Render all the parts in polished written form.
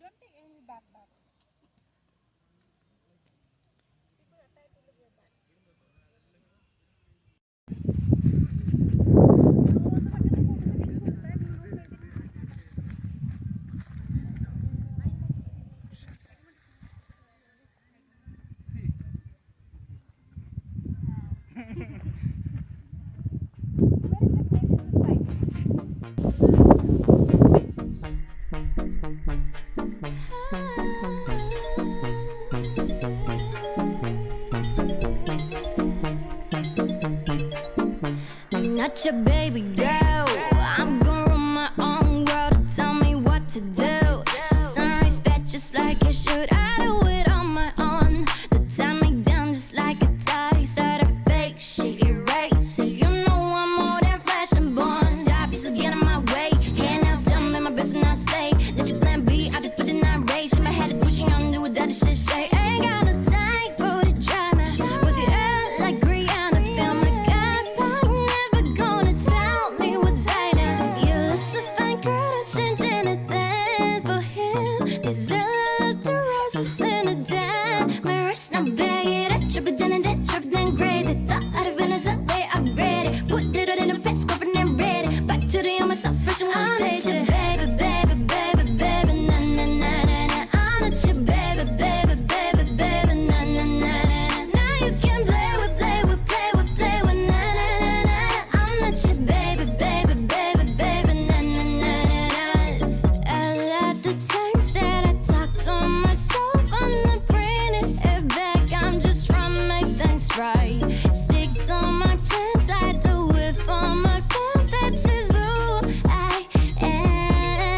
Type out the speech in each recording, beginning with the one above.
Don't take any back. I'm not your baby girl. I'm gonna run my own world. Tell me what to do. She's some respect just like you should. I do it on my own. They tie me down just like a tie. Start a fake shit, erase. So you know I'm more than flesh and bone. Stop, you still get in my way. Hand out, stumble in my business, I stay. Did you plan B? I did for the night race. In my head, pushing on, do what that shit say. Ain't got no time for the drama. Was it out like Rihanna? Feel my God, I'm never gonna tell me what's I know. You look so fine, girl, don't change anything for him. These all the roses in the dime. My wrist now bag it up, trip it down and that trip then crazy. Thought I'd have been as a way upgraded. Put it in a fence, covered and ready. Back to the myself, fresh and one day. Baby, baby, baby, baby, na na na na na. I'm not your baby, baby, baby, baby, na na na na. Now you can play with, na na na na. I'm not your baby, baby, baby, baby, na na na na na. I love the times that I talk to myself. I'm not bringing it back. I'm just trying to make things right. Stick to my plans. I do it for my fam. That's just who I am.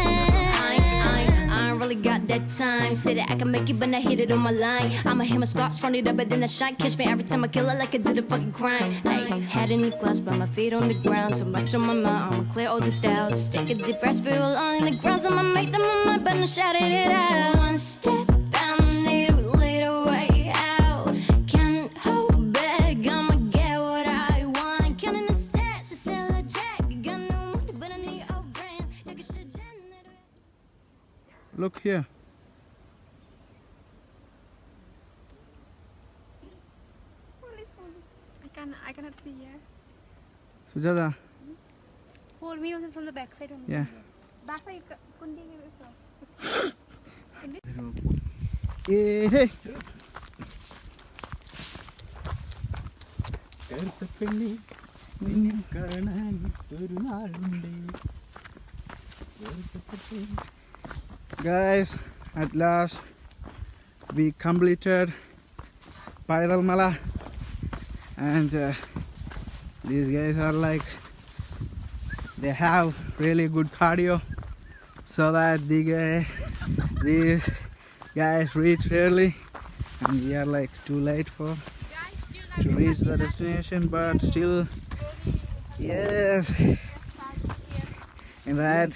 I ain't really got that time. Say that I can make it, but I hit it on my line. I'ma hit my spots, run it up, but then I shine. Catch me every time I kill it like I do the fucking crime. Ay, head in the glass, but my feet on the ground. So much on my mind, I'ma clear all the styles. Take a deep breath, feel on in the ground. I'ma make them on my but I shouted it out. One step, I'm need a little way out. Can't hold back, I'ma get what I want. Counting the stats, I sell a jack. Got no money, but I need a brand. Take a shit, Look here. I cannot see here. Sujata. Hold me also from the back side only. Yeah. Back side couldn't give it so. Hey. Guys, at last we completed Paidal Mala, and these guys are like, they have really good cardio, so that these guys reach early, and we are like too late to reach the destination, but still, yes, in that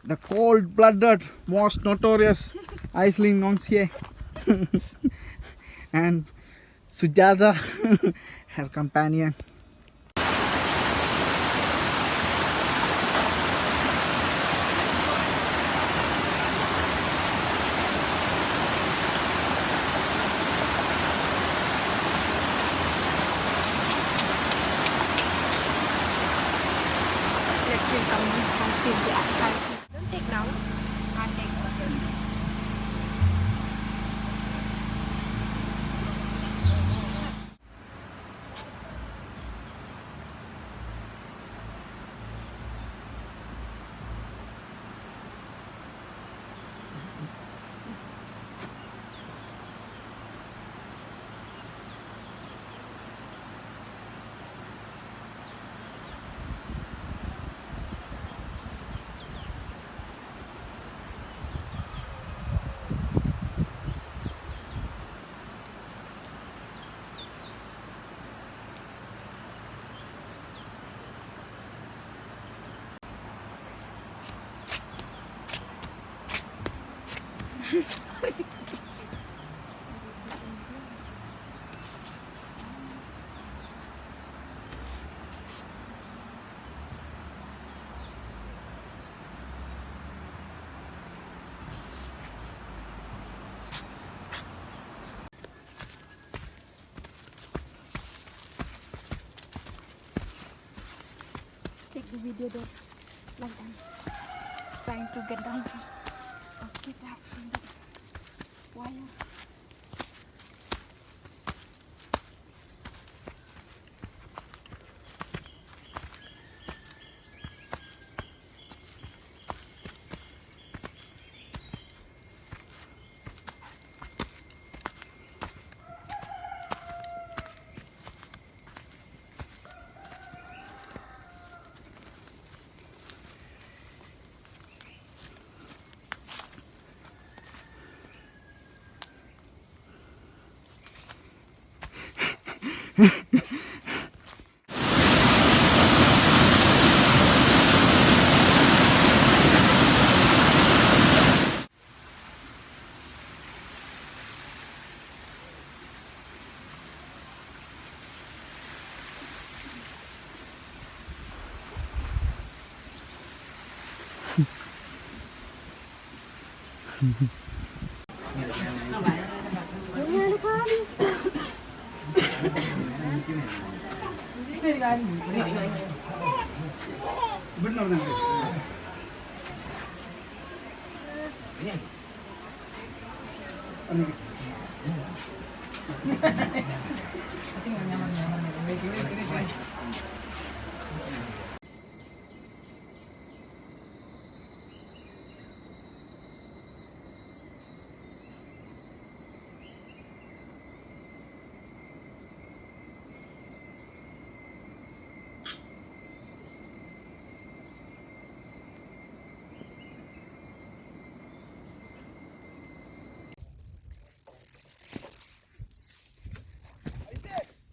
the cold-blooded, most notorious Aisling Nongsie and Sujata, her companion. Let's see come the outside. Don't take now. I'll take also. video there like that, trying to get down from get out from the wire.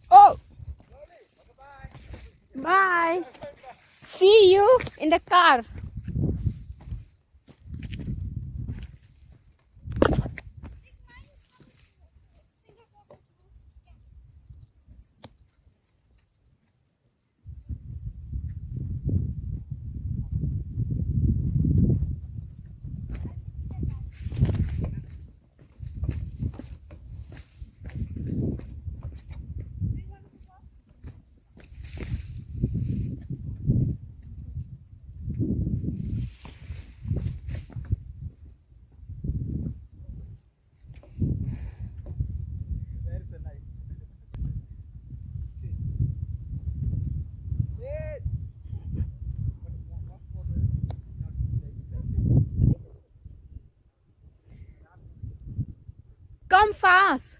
Oh, bye. See you in the car. Come fast.